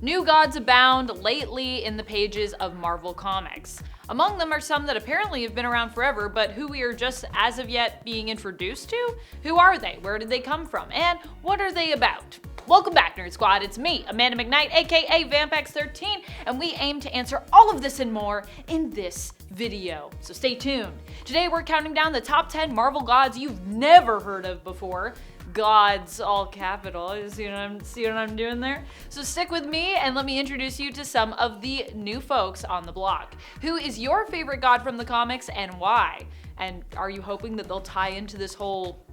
New gods abound lately in the pages of Marvel Comics. Among them are some that apparently have been around forever, but who we are just as of yet being introduced to? Who are they? Where did they come from? And what are they about? Welcome back, Nerd Squad. It's me, Amanda McKnight, aka Vampex13, and we aim to answer all of this and more in this video. So stay tuned. Today we're counting down the top 10 Marvel gods you've never heard of before. Gods, all capital. You see what I'm doing there? So stick with me and let me introduce you to some of the new folks on the block. Who is your favorite god from the comics and why? And are you hoping that they'll tie into this whole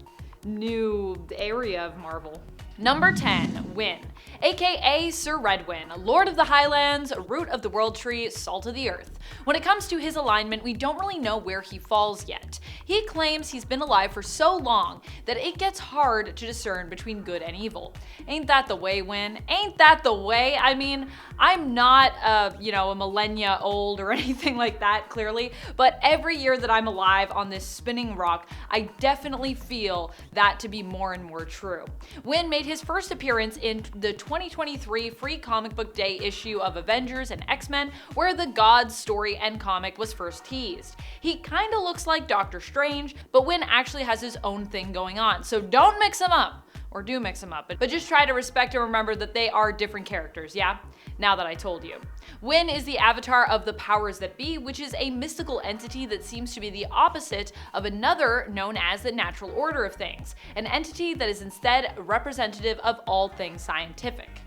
new area of Marvel? Number 10, Wynn, aka Sir Redwyn, Lord of the Highlands, Root of the World Tree, Salt of the Earth. When it comes to his alignment, we don't really know where he falls yet. He claims he's been alive for so long that it gets hard to discern between good and evil. Ain't that the way, Wynn? Ain't that the way? I mean, I'm not a millennia old or anything like that, clearly, but every year that I'm alive on this spinning rock, I definitely feel that to be more and more true. Wynn made his first appearance in the 2023 Free Comic Book Day issue of Avengers and X-Men, where the Gods story and comic was first teased. He kinda looks like Doctor Strange, but Wynn actually has his own thing going on, so don't mix them up. Or do mix them up, but just try to respect and remember that they are different characters, yeah? Now that I told you. Wynn is the avatar of the powers that be, which is a mystical entity that seems to be the opposite of another known as the natural order of things, an entity that is instead representative of all things scientific.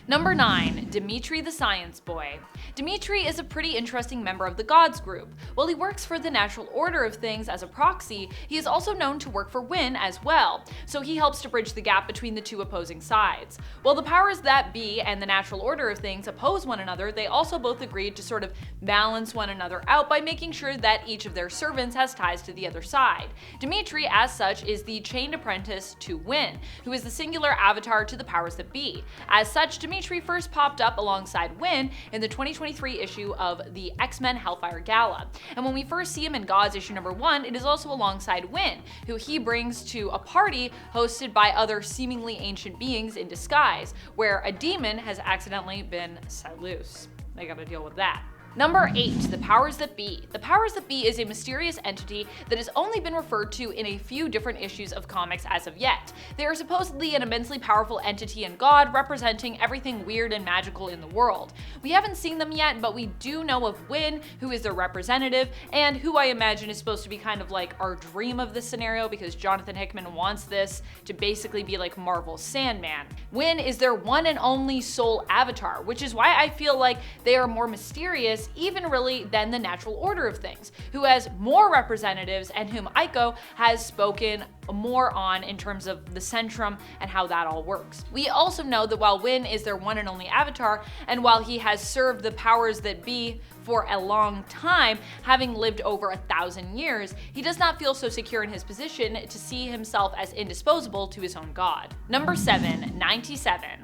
Number 9, Dimitri the Science Boy. Dimitri is a pretty interesting member of the Gods group. While he works for the natural order of things as a proxy, he is also known to work for Wynn as well, so he helps to bridge the gap between the two opposing sides. While the powers that be and the natural order of things oppose one another, they also both agreed to sort of balance one another out by making sure that each of their servants has ties to the other side. Dimitri, as such, is the chained apprentice to Wynn, who is the singular avatar to the powers that be. As such, Dimitri first popped up alongside Wynn in the 2023 issue of the X-Men Hellfire Gala. And when we first see him in Gods issue number 1, it is also alongside Wynn, who he brings to a party hosted by other seemingly ancient beings in disguise, where a demon has accidentally been set loose. They gotta deal with that. Number 8, the powers that be. The powers that be is a mysterious entity that has only been referred to in a few different issues of comics as of yet. They are supposedly an immensely powerful entity and god representing everything weird and magical in the world. We haven't seen them yet, but we do know of Wynn, who is their representative, and who I imagine is supposed to be kind of like our dream of this scenario because Jonathan Hickman wants this to basically be like Marvel's Sandman. Wynn is their one and only sole avatar, which is why I feel like they are more mysterious even really than the natural order of things, who has more representatives and whom Aiko has spoken more on in terms of the Centrum and how that all works. We also know that while Wynn is their one and only avatar, and while he has served the powers that be for a long time, having lived over 1,000 years, he does not feel so secure in his position to see himself as indisposable to his own god. Number 7, Ninetyseven.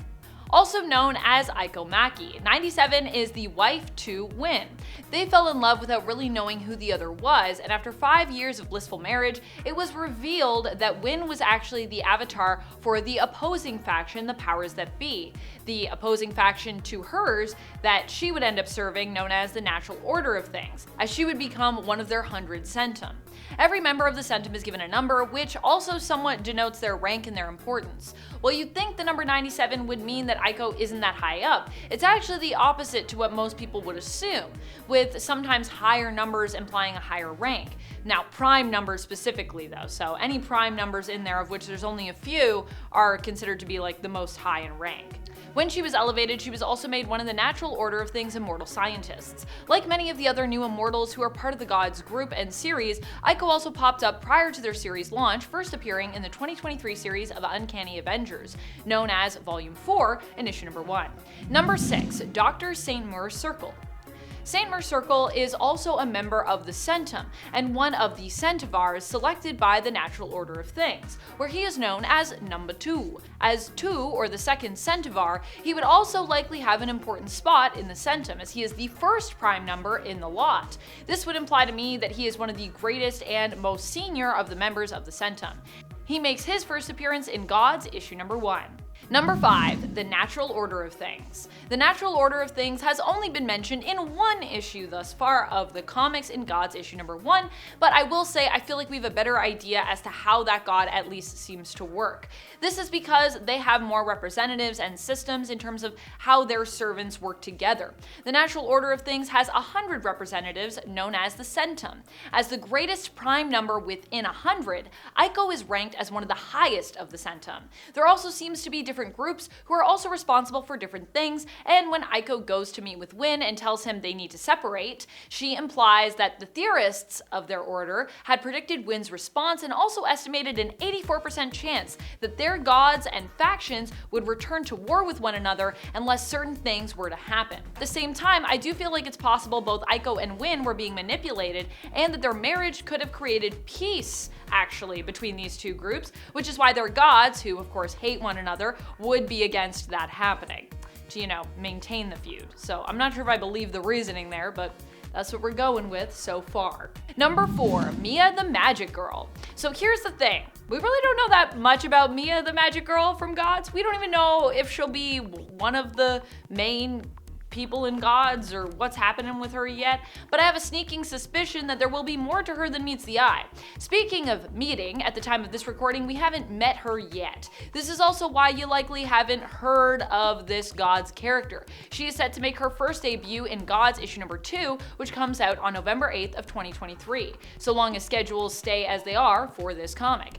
Also known as Aiko Maki, Ninetyseven is the wife to Wynn. They fell in love without really knowing who the other was, and after 5 years of blissful marriage, it was revealed that Wynn was actually the avatar for the opposing faction, the powers that be. The opposing faction to hers that she would end up serving, known as the natural order of things, as she would become one of their 100 centum. Every member of the centum is given a number, which also somewhat denotes their rank and their importance. While you'd think the number 97 would mean that Aiko isn't that high up, it's actually the opposite to what most people would assume, with sometimes higher numbers implying a higher rank. Now, prime numbers specifically though, so any prime numbers in there, of which there's only a few, are considered to be like the most high in rank. When she was elevated, she was also made one of the natural order of things immortal scientists. Like many of the other new immortals who are part of the Gods group and series, Aiko also popped up prior to their series launch, first appearing in the 2023 series of Uncanny Avengers, known as Volume 4 in issue number 1. Number 6, Dr. Saint-Maur Cercle. Saint-Maur Cercle is also a member of the Centum, and one of the Centivars selected by the natural order of things, where he is known as number 2. As 2, or the second Centivar, he would also likely have an important spot in the Centum, as he is the first prime number in the lot. This would imply to me that he is one of the greatest and most senior of the members of the Centum. He makes his first appearance in Gods issue number 1. Number 5, the natural order of things. The natural order of things has only been mentioned in one issue thus far of the comics in Gods issue number 1, but I will say I feel like we have a better idea as to how that god at least seems to work. This is because they have more representatives and systems in terms of how their servants work together. The natural order of things has 100 representatives known as the centum. As the greatest prime number within 100, Aiko is ranked as one of the highest of the centum. There also seems to be different groups who are also responsible for different things, and when Aiko goes to meet with Win and tells him they need to separate, she implies that the theorists of their order had predicted Win's response and also estimated an 84% chance that their gods and factions would return to war with one another unless certain things were to happen. At the same time, I do feel like it's possible both Aiko and Win were being manipulated and that their marriage could have created peace actually between these two groups, which is why their gods, who of course hate one another, would be against that happening to, maintain the feud. So I'm not sure if I believe the reasoning there, but that's what we're going with so far. Number 4, Mia the Magic Girl. So here's the thing. We really don't know that much about Mia the Magic Girl from Gods. We don't even know if she'll be one of the main people in Gods or what's happening with her yet, but I have a sneaking suspicion that there will be more to her than meets the eye. Speaking of meeting, at the time of this recording, we haven't met her yet. This is also why you likely haven't heard of this Gods character. She is set to make her first debut in Gods issue number 2, which comes out on November 8th of 2023, so long as schedules stay as they are for this comic.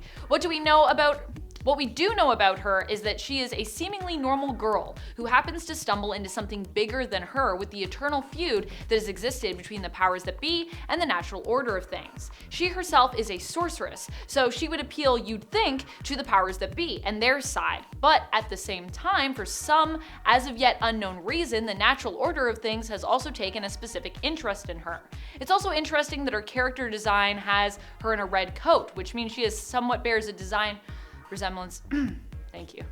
What we do know about her is that she is a seemingly normal girl who happens to stumble into something bigger than her with the eternal feud that has existed between the powers that be and the natural order of things. She herself is a sorceress, so she would appeal, you'd think, to the powers that be and their side. But at the same time, for some as of yet unknown reason, the natural order of things has also taken a specific interest in her. It's also interesting that her character design has her in a red coat, which means she somewhat bears a design resemblance. Thank you.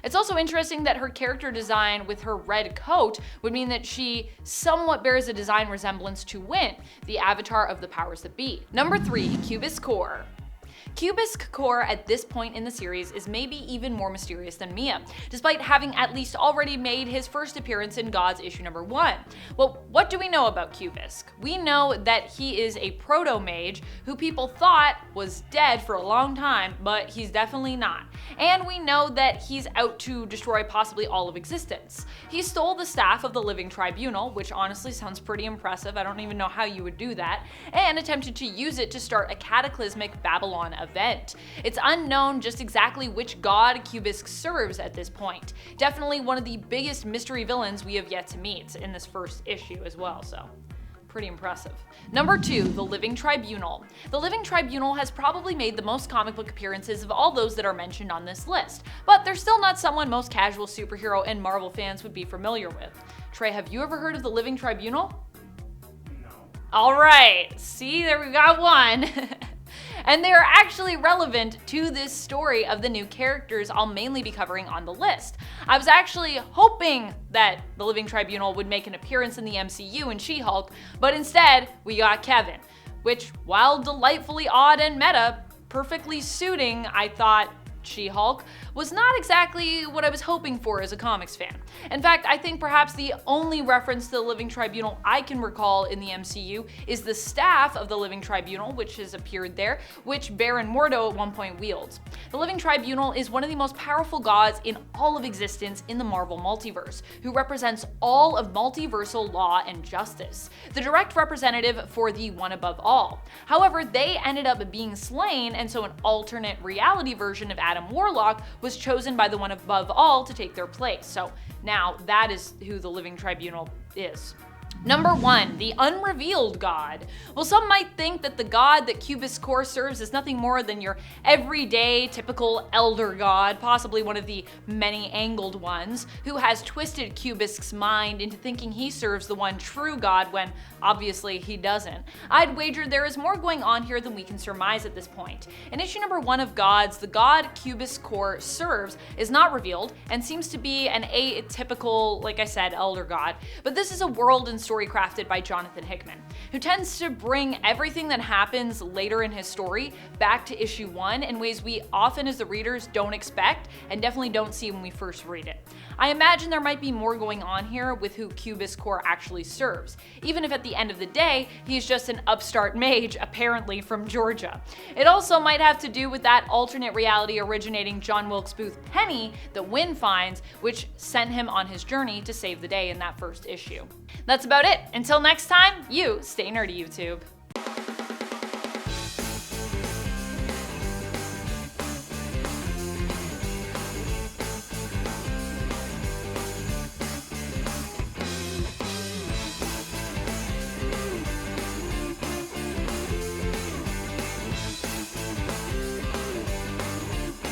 It's also interesting that her character design with her red coat would mean that she somewhat bears a design resemblance to Win, the avatar of the powers that be. Number 3, Cubisk Core. Cubisk Core at this point in the series is maybe even more mysterious than Mia, despite having at least already made his first appearance in Gods issue number 1. Well, what do we know about Cubisk? We know that he is a proto-mage who people thought was dead for a long time, but he's definitely not. And we know that he's out to destroy possibly all of existence. He stole the staff of the Living Tribunal, which honestly sounds pretty impressive, I don't even know how you would do that, and attempted to use it to start a cataclysmic Babylon event. It's unknown just exactly which god Cubisk serves at this point. Definitely one of the biggest mystery villains we have yet to meet in this first issue as well, so pretty impressive. Number 2, the Living Tribunal. The Living Tribunal has probably made the most comic book appearances of all those that are mentioned on this list, but they're still not someone most casual superhero and Marvel fans would be familiar with. Trey, have you ever heard of the Living Tribunal? No. Alright, see, there we got one. And they are actually relevant to this story of the new characters I'll mainly be covering on the list. I was actually hoping that the Living Tribunal would make an appearance in the MCU in She-Hulk, but instead we got Kevin, which, while delightfully odd and meta, perfectly suiting, I thought, She-Hulk, was not exactly what I was hoping for as a comics fan. In fact, I think perhaps the only reference to the Living Tribunal I can recall in the MCU is the staff of the Living Tribunal, which has appeared there, which Baron Mordo at one point wields. The Living Tribunal is one of the most powerful gods in all of existence in the Marvel multiverse, who represents all of multiversal law and justice, the direct representative for the one above all. However, they ended up being slain, and so an alternate reality version of Adam Warlock was chosen by the one above all to take their place. So now that is who the Living Tribunal is. Number 1, the Unrevealed God. Well, some might think that the god that Cubisk Core serves is nothing more than your everyday, typical elder god, possibly one of the many angled ones, who has twisted Cubisk's mind into thinking he serves the one true god when obviously he doesn't. I'd wager there is more going on here than we can surmise at this point. In issue number 1 of Gods, the god Cubisk Core serves is not revealed and seems to be an atypical, like I said, elder god, but this is a world and story crafted by Jonathan Hickman, who tends to bring everything that happens later in his story back to issue 1 in ways we often as the readers don't expect and definitely don't see when we first read it. I imagine there might be more going on here with who Cubisk Core actually serves, even if at the end of the day, he's just an upstart mage, apparently from Georgia. It also might have to do with that alternate reality originating John Wilkes Booth penny that Wynne finds, which sent him on his journey to save the day in that first issue. That's about it. Until next time, you stay nerdy, YouTube.